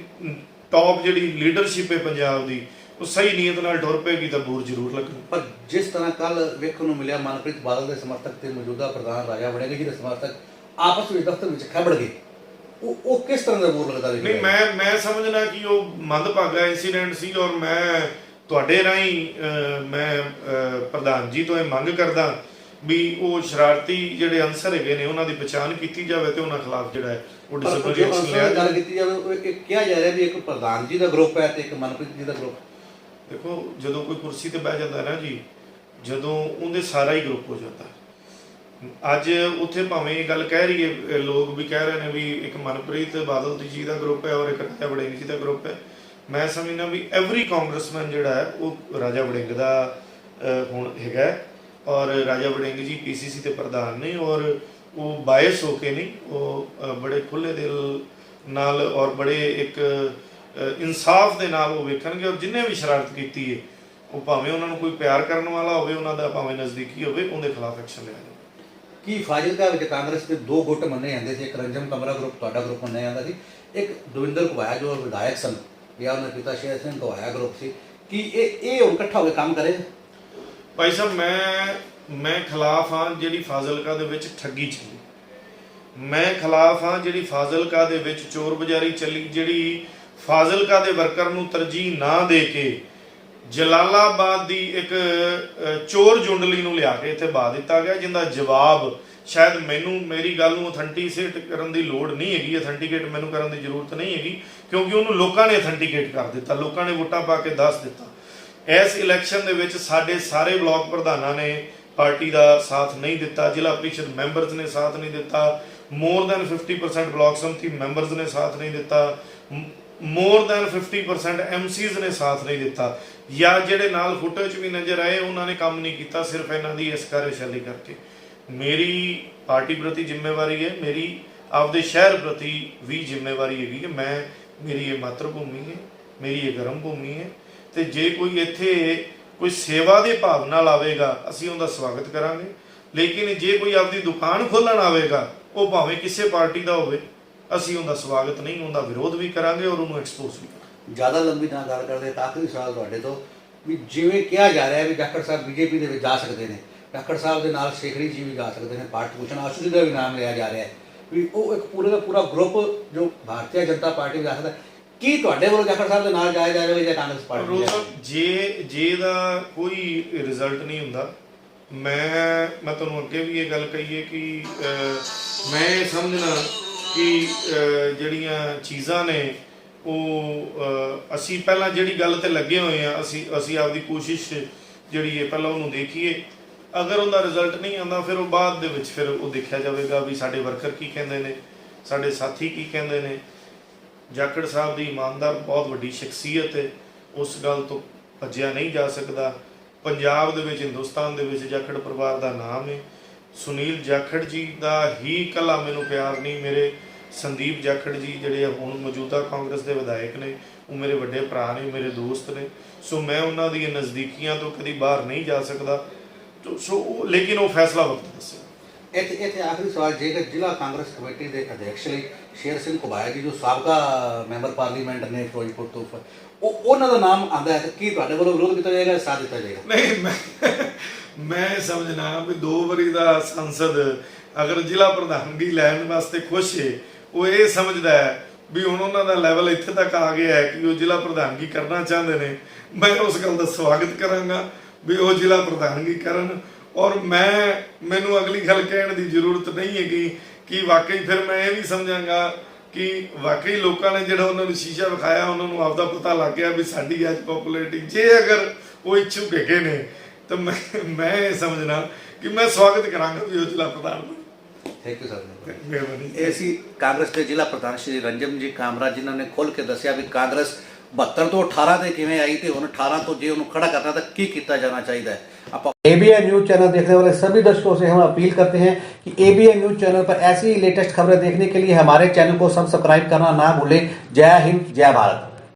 ਟੌਪ ਜਿਹੜੀ ਲੀਡਰਸ਼ਿਪ ਹੈ ਪੰਜਾਬ ਦੀ, ਉਹ ਸਹੀ ਨੀਅਤ ਨਾਲ ਟੁਰ ਪਏਗੀ ਤਾਂ ਬੂਰ ਜ਼ਰੂਰ ਲੱਗਣ। ਪਰ ਜਿਸ ਤਰ੍ਹਾਂ ਕੱਲ ਵੇਖਣ ਨੂੰ ਮਿਲਿਆ, ਮਨਪ੍ਰੀਤ ਬਾਦਲ ਦੇ ਸਮਰਥਕ ਤੇ ਮੌਜੂਦਾ ਪ੍ਰਧਾਨ ਰਾਜਾ ਵੜਿੰਗ ਜੀ ਦੇ ਸਮਰਥਕ ਆਪਸ ਵਿੱਚ ਦਫ਼ਤਰ ਵਿੱਚ ਖੜੜ ਗਏ, ਉਹ ਕਿਸ ਤਰ੍ਹਾਂ ਦਾ ਬੂਰ ਲੱਗਦਾ? ਨਹੀਂ, ਮੈਂ ਸਮਝਣਾ ਕਿ ਉਹ ਮੰਦਭਾਗਾ ਇੰਸੀਡੈਂਟ ਸੀ। ਔਰ ਮੈਂ ਤੁਹਾਡੇ ਰਾਹੀਂ ਮੈਂ ਪ੍ਰਧਾਨ ਜੀ ਤੋਂ ਇਹ ਮੰਗ ਕਰਦਾ ਵੀ ਉਹ ਸ਼ਰਾਰਤੀ ਜਿਹੜੇ ਅਨਸਰ ਹੈਗੇ ਨੇ ਉਹਨਾਂ ਦੀ ਪਛਾਣ ਕੀਤੀ ਜਾਵੇ ਤੇ ਉਹਨਾਂ ਖਿਲਾਫ ਜਿਹੜਾ ਹੈ ਉਹ ਡਿਸਪਲਿਨਰੀ ਐਕਸ਼ਨ ਲਿਆ ਜਾਵੇ। ਗੱਲ ਕੀਤੀ ਜਾਵੇ, ਇਹ ਕਿਹਾ ਜਾ ਰਿਹਾ ਵੀ ਇੱਕ ਪ੍ਰਧਾਨ ਜੀ ਦਾ ਗਰੁੱਪ ਹੈ ਤੇ ਇੱਕ ਮਨਪ੍ਰੀਤ ਜੀ ਦਾ ਗਰੁੱਪ। ਦੇਖੋ, ਜਦੋਂ ਕੋਈ ਕੁਰਸੀ ਤੇ ਬਹਿ ਜਾਂਦਾ ਨਾ ਜੀ, ਜਦੋਂ ਉਹਦੇ ਸਾਰਾ ਹੀ ਗਰੁੱਪ ਹੋ ਜਾਂਦਾ। ਅੱਜ ਉੱਥੇ ਭਾਵੇਂ ਇਹ ਗੱਲ ਕਹਿ ਰਹੀ ਹੈ, ਲੋਕ ਵੀ ਕਹਿ ਰਹੇ ਨੇ ਵੀ ਇੱਕ ਮਨਪ੍ਰੀਤ ਬਾਦਲ ਜੀ ਦਾ ਗਰੁੱਪ ਹੈ ਔਰ ਇੱਕ ਰਾਜਾ ਵੜਿੰਗ ਜੀ ਦਾ ਗਰੁੱਪ ਹੈ। ਮੈਂ ਸਮਝਦਾ ਵੀ ਐਵਰੀ ਕਾਂਗਰਸਮੈਨ ਜਿਹੜਾ ਹੈ ਉਹ ਰਾਜਾ ਵੜਿੰਗ ਦਾ ਹੁਣ ਹੈਗਾ, ਔਰ ਰਾਜਾ ਵੜਿੰਗ ਜੀ ਪੀਸੀਸੀ ਦੇ ਪ੍ਰਧਾਨ ਨੇ, ਔਰ ਉਹ ਬਾਇਸ ਹੋ ਕੇ ਨਹੀਂ, ਉਹ ਬੜੇ ਖੁੱਲੇ ਦਿਲ ਨਾਲ ਔਰ ਬੜੇ ਇੱਕ ਇਨਸਾਫ ਦੇ ਨਾਲ ਉਹ ਵੇਖਣਗੇ, ਔਰ ਜਿੰਨੇ ਵੀ ਸ਼ਰਾਰਤ ਕੀਤੀ ਹੈ ਉਹ ਭਾਵੇਂ ਉਹਨਾਂ ਨੂੰ ਕੋਈ ਪਿਆਰ ਕਰਨ ਵਾਲਾ ਹੋਵੇ, ਉਹਨਾਂ ਦਾ ਭਾਵੇਂ ਨਜ਼ਦੀਕੀ ਹੋਵੇ, ਉਹਦੇ ਖਿਲਾਫ ਐਕਸ਼ਨ ਲਿਆ ਜਾਵੇ। ਕੀ ਫਾਜ਼ਿਲਕਾ ਵਿੱਚ ਕਾਂਗਰਸ ਦੇ ਦੋ ਗੁੱਟ ਮੰਨੇ ਜਾਂਦੇ ਸੀ, ਇੱਕ ਰੰਜਮ ਕਮਰਾ ਗਰੁੱਪ ਤੁਹਾਡਾ ਗਰੁੱਪ ਮੰਨਿਆ ਜਾਂਦਾ ਸੀ, ਇੱਕ ਦਵਿੰਦਰ ਘੁਬਾਇਆ ਜੋ ਵਿਧਾਇਕ ਸਨ ਜਾਂ ਉਹਨਾਂ ਦੇ ਪਿਤਾ ਸ਼ੇਰ ਸਿੰਘ ਘੁਬਾਇਆ ਗਰੁੱਪ ਸੀ, ਕਿ ਇਹ ਹੁਣ ਇਕੱਠਾ ਹੋ ਕੇ ਕੰਮ ਕਰੇ? ਭਾਈ ਸਾਹਿਬ ਮੈਂ ਖਿਲਾਫ ਹਾਂ ਜਿਹੜੀ ਫਾਜ਼ਿਲਕਾ ਦੇ ਵਿੱਚ ਠੱਗੀ ਚੱਲੀ, ਮੈਂ ਖਿਲਾਫ ਹਾਂ ਜਿਹੜੀ ਫਾਜ਼ਿਲਕਾ ਦੇ ਵਿੱਚ ਚੋਰ ਬਜ਼ਾਰੀ ਚੱਲੀ, ਜਿਹੜੀ ਫਾਜ਼ਿਲਕਾ ਦੇ ਵਰਕਰ ਨੂੰ ਤਰਜੀਹ ਨਾ ਦੇ ਕੇ ਜਲਾਲਾਬਾਦ ਦੀ ਇੱਕ ਚੋਰ ਜੁੰਡਲੀ ਨੂੰ ਲਿਆ ਕੇ ਇੱਥੇ ਬਾ ਦਿੱਤਾ ਗਿਆ, ਜਿੰਦਾ ਜਵਾਬ ਸ਼ਾਇਦ ਮੇਰੀ ਗੱਲ ਨੂੰ ਅਥੈਂਟਿਕੇਟ ਕਰਨ ਦੀ ਲੋੜ ਨਹੀਂ ਹੈਗੀ, ਅਥੈਂਟਿਕੇਟ ਮੈਨੂੰ ਕਰਨ ਦੀ ਜ਼ਰੂਰਤ ਨਹੀਂ ਹੈਗੀ, ਕਿਉਂਕਿ ਉਹਨੂੰ ਲੋਕਾਂ ਨੇ ਅਥੈਂਟਿਕੇਟ ਕਰ ਦਿੱਤਾ, ਲੋਕਾਂ ਨੇ ਵੋਟਾਂ ਪਾ ਕੇ ਦੱਸ ਦਿੱਤਾ। ਇਸ ਇਲੈਕਸ਼ਨ ਦੇ ਵਿੱਚ ਸਾਡੇ ਸਾਰੇ ਬਲਾਕ ਪ੍ਰਧਾਨਾਂ ਨੇ ਪਾਰਟੀ ਦਾ ਸਾਥ ਨਹੀਂ ਦਿੱਤਾ, ਜ਼ਿਲ੍ਹਾ ਪ੍ਰੀਸ਼ਦ ਮੈਂਬਰਸ ਨੇ ਸਾਥ ਨਹੀਂ ਦਿੱਤਾ, ਮੋਰ ਦੈਨ 50% ਬਲਾਕ ਸਮਿਤੀ ਮੈਂਬਰਸ ਨੇ ਸਾਥ ਨਹੀਂ ਦਿੱਤਾ, ਮੋਰ ਦੈਨ 50% ਐਮਸੀਜ਼ ਨੇ ਸਾਥ ਨਹੀਂ ਦਿੱਤਾ, ਜਾਂ ਜਿਹੜੇ ਨਾਲ ਫੋਟੋ 'ਚ ਵੀ ਨਜ਼ਰ ਆਏ ਉਹਨਾਂ ਨੇ ਕੰਮ ਨਹੀਂ ਕੀਤਾ, ਸਿਰਫ ਇਹਨਾਂ ਦੀ ਇਸ ਕਾਰਜਸ਼ੈਲੀ ਕਰਕੇ। ਮੇਰੀ ਪਾਰਟੀ ਪ੍ਰਤੀ ਜ਼ਿੰਮੇਵਾਰੀ ਹੈ, ਮੇਰੀ ਆਪਦੇ ਸ਼ਹਿਰ ਪ੍ਰਤੀ ਵੀ ਜ਼ਿੰਮੇਵਾਰੀ ਹੈਗੀ ਕਿ ਮੇਰੀ ਇਹ ਮਾਤਰ ਭੂਮੀ ਹੈ, ਮੇਰੀ ਇਹ ਗਰਮ ਭੂਮੀ ਹੈ, ਤੇ ਜੇ ਕੋਈ ਇੱਥੇ ਕੋਈ ਸੇਵਾ ਦੇ ਭਾਵ ਨਾਲ ਆਵੇਗਾ ਅਸੀਂ ਉਹਦਾ ਸਵਾਗਤ ਕਰਾਂਗੇ, ਲੇਕਿਨ ਜੇ ਕੋਈ ਆਪਦੀ ਦੁਕਾਨ ਖੋਲ੍ਹਣ ਆਵੇਗਾ ਉਹ ਭਾਵੇਂ ਕਿਸੇ ਪਾਰਟੀ ਦਾ ਹੋਵੇ, ਅਸੀਂ ਉਹਦਾ ਸਵਾਗਤ ਨਹੀਂ, ਉਹਦਾ ਵਿਰੋਧ ਵੀ ਕਰਾਂਗੇ ਔਰ ਉਹਨੂੰ ਐਕਸਪੋਜ਼ ਵੀ ਕਰਾਂਗੇ। ਜ਼ਿਆਦਾ ਲੰਬੀ ਨਾ ਗੱਲ ਕਰਦੇ, ਆਖਰੀ ਸਵਾਲ ਤੁਹਾਡੇ ਤੋਂ, ਵੀ ਜਿਵੇਂ ਕਿਹਾ ਜਾ ਰਿਹਾ ਵੀ ਜਾਖੜ ਸਾਹਿਬ ਬੀਜੇਪੀ ਦੇ ਵਿੱਚ ਜਾ ਸਕਦੇ ਨੇ, ਜਾਖੜ ਸਾਹਿਬ ਦੇ ਨਾਲ ਸ਼ੇਖੜੀ ਜੀ ਵੀ ਜਾ ਸਕਦੇ ਨੇ, ਪਾਠ ਭੂਸ਼ਣ ਆਸ਼ੂ ਜੀ ਦਾ ਵੀ ਨਾਮ ਲਿਆ ਜਾ ਰਿਹਾ ਹੈ, ਵੀ ਉਹ ਇੱਕ ਪੂਰੇ ਦਾ ਪੂਰਾ ਗਰੁੱਪ ਜੋ ਭਾਰਤੀ ਜਨਤਾ ਪਾਰਟੀ ਵਿੱਚ ਜਾ ਸਕਦਾ, ਕੀ ਤੁਹਾਡੇ ਵੱਲੋਂ ਜਾਖੜ ਸਾਹਿਬ ਦੇ ਨਾਲ ਜਾਇਆ ਜਾਵੇਗਾ ਜਾਂ ਕਾਂਗਰਸ ਪਾਰਟੀ? ਜੇ ਦਾ ਕੋਈ ਰਿਜ਼ਲਟ ਨਹੀਂ ਹੁੰਦਾ, ਮੈਂ ਤੁਹਾਨੂੰ ਅੱਗੇ ਵੀ ਇਹ ਗੱਲ ਕਹੀ ਹੈ ਕਿ ਮੈਂ ਸਮਝਣਾ ਕਿ ਜਿਹੜੀਆਂ ਚੀਜ਼ਾਂ ਨੇ ਉਹ ਅਸੀਂ ਪਹਿਲਾਂ ਜਿਹੜੀ ਗੱਲ ਤੇ ਲੱਗੇ ਹੋਏ ਆ, ਅਸੀਂ ਆਪਦੀ ਕੋਸ਼ਿਸ਼ ਜਿਹੜੀ ਹੈ ਪਹਿਲਾਂ ਉਹਨੂੰ ਦੇਖੀਏ, ਅਗਰ ਉਹਦਾ ਰਿਜ਼ਲਟ ਨਹੀਂ ਆਉਂਦਾ ਫਿਰ ਉਹ ਬਾਅਦ ਦੇ ਵਿੱਚ ਫਿਰ ਉਹ ਦੇਖਿਆ ਜਾਵੇਗਾ ਵੀ ਸਾਡੇ ਵਰਕਰ ਕੀ ਕਹਿੰਦੇ ਨੇ, ਸਾਡੇ ਸਾਥੀ ਕੀ ਕਹਿੰਦੇ ਨੇ। ਜਾਖੜ ਸਾਹਿਬ ਦੀ ਇਮਾਨਦਾਰ ਬਹੁਤ ਵੱਡੀ ਸ਼ਖਸੀਅਤ ਹੈ, ਉਸ ਗੱਲ ਤੋਂ ਭੱਜਿਆ ਨਹੀਂ ਜਾ ਸਕਦਾ। ਪੰਜਾਬ ਦੇ ਵਿੱਚ, ਹਿੰਦੁਸਤਾਨ ਦੇ ਵਿੱਚ ਜਾਖੜ ਪਰਿਵਾਰ ਦਾ ਨਾਮ ਹੈ। ਸੁਨੀਲ ਜਾਖੜ ਜੀ ਦਾ ਹੀ ਇਕੱਲਾ ਮੈਨੂੰ ਪਿਆਰ ਨਹੀਂ, ਮੇਰੇ ਸੰਦੀਪ ਜਾਖੜ ਜੀ ਜਿਹੜੇ ਹੁਣ ਮੌਜੂਦਾ ਕਾਂਗਰਸ ਦੇ ਵਿਧਾਇਕ ਨੇ, ਉਹ ਮੇਰੇ ਵੱਡੇ ਭਰਾ ਨੇ, ਮੇਰੇ ਦੋਸਤ ਨੇ, ਸੋ ਮੈਂ ਉਹਨਾਂ ਦੀਆਂ ਨਜ਼ਦੀਕੀਆਂ ਤੋਂ ਕਦੀ ਬਾਹਰ ਨਹੀਂ ਜਾ ਸਕਦਾ, ਸੋ ਲੇਕਿਨ ਉਹ ਫੈਸਲਾ ਵਕਤ ਦੱਸੇ। ਇੱਥੇ ਆਖਰੀ ਸਵਾਲ, ਜੇਕਰ ਜ਼ਿਲ੍ਹਾ ਕਾਂਗਰਸ ਕਮੇਟੀ ਦੇ ਅਧਿਕਸ਼ ਲਈ ਸ਼ੇਰ ਸਿੰਘ ਘੁਬਾਇਆ ਜੀ ਜੋ ਸਾਬਕਾ ਮੈਂਬਰ ਪਾਰਲੀਮੈਂਟ ਨੇ ਫਿਰੋਜ਼ਪੁਰ ਤੋਂ, ਉਹਨਾਂ ਦਾ ਨਾਮ ਆਉਂਦਾ ਹੈ, ਕੀ ਤੁਹਾਡੇ ਵੱਲੋਂ ਵਿਰੋਧ ਕੀਤਾ ਜਾਏਗਾ, ਸਾਥ ਦਿੱਤਾ ਜਾਏਗਾ? ਨਹੀਂ, ਮੈਂ ਸਮਝਣਾ ਵੀ 2 ਵਾਰੀ ਦਾ ਸੰਸਦ ਅਗਰ ਜ਼ਿਲ੍ਹਾ ਪ੍ਰਧਾਨਗੀ ਲੈਣ ਵਾਸਤੇ ਖੁਸ਼ ਹੈ, ਉਹ ਇਹ ਸਮਝਦਾ ਹੈ ਵੀ ਹੁਣ ਉਹਨਾਂ ਦਾ ਲੈਵਲ ਇੱਥੇ ਤੱਕ ਆ ਗਿਆ ਹੈ ਕਿ ਉਹ ਜ਼ਿਲ੍ਹਾ ਪ੍ਰਧਾਨਗੀ ਕਰਨਾ ਚਾਹੁੰਦੇ ਨੇ, ਮੈਂ ਉਸ ਗੱਲ ਦਾ ਸਵਾਗਤ ਕਰਾਂਗਾ ਵੀ ਉਹ ਜ਼ਿਲ੍ਹਾ ਪ੍ਰਧਾਨਗੀ ਕਰਨ, ਔਰ ਮੈਨੂੰ ਅਗਲੀ ਗੱਲ ਕਹਿਣ ਦੀ ਜ਼ਰੂਰਤ ਨਹੀਂ ਹੈਗੀ ਕਿ ਵਾਕਈ ਫਿਰ ਮੈਂ ਇਹ ਵੀ ਸਮਝਾਂਗਾ ਕਿ ਵਾਕਈ ਲੋਕਾਂ ਨੇ ਜਿਹੜਾ ਉਹਨਾਂ ਨੂੰ ਸ਼ੀਸ਼ਾ ਵਿਖਾਇਆ, ਉਹਨਾਂ ਨੂੰ ਆਪਦਾ ਪਤਾ ਲੱਗ ਗਿਆ ਵੀ ਸਾਡੀ ਅੱਜ ਪੋਪੂਲੈਰਿਟੀ, ਜੇ ਅਗਰ ਉਹ ਇੱਛੁਕ ਹੈਗੇ ਨੇ ਤਾਂ ਮੈਂ ਇਹ ਸਮਝਣਾ ਕਿ ਮੈਂ ਸਵਾਗਤ ਕਰਾਂਗਾ ਵੀ ਉਹ ਜ਼ਿਲ੍ਹਾ ਪ੍ਰਧਾਨ ਬਣੇ। Thank you sir. ਮਿਹਰਬਾਨੀ। ਇਹ ਸੀ ਕਾਂਗਰਸ ਦੇ ਜ਼ਿਲ੍ਹਾ ਪ੍ਰਧਾਨ ਸ਼੍ਰੀ ਰੰਜਮ ਜੀ ਕਾਮਰਾ, ਜਿਨ੍ਹਾਂ ਨੇ ਖੁੱਲ੍ਹ ਕੇ ਦੱਸਿਆ ਵੀ ਕਾਂਗਰਸ 72 ਤੋਂ 18 ਤੇ ਕਿਵੇਂ आई थे, ਹੁਣ 18 तो जे उन्होंने खड़ा करना था की किया जाना चाहिए। आप ABN न्यूज़ चैनल देखने वाले सभी दर्शकों से हम अपील करते हैं कि ABN न्यूज़ चैनल पर ऐसी लेटेस्ट खबरें देखने के लिए हमारे चैनल को सब्सक्राइब करना ना भूलें। जय हिंद, जय भारत।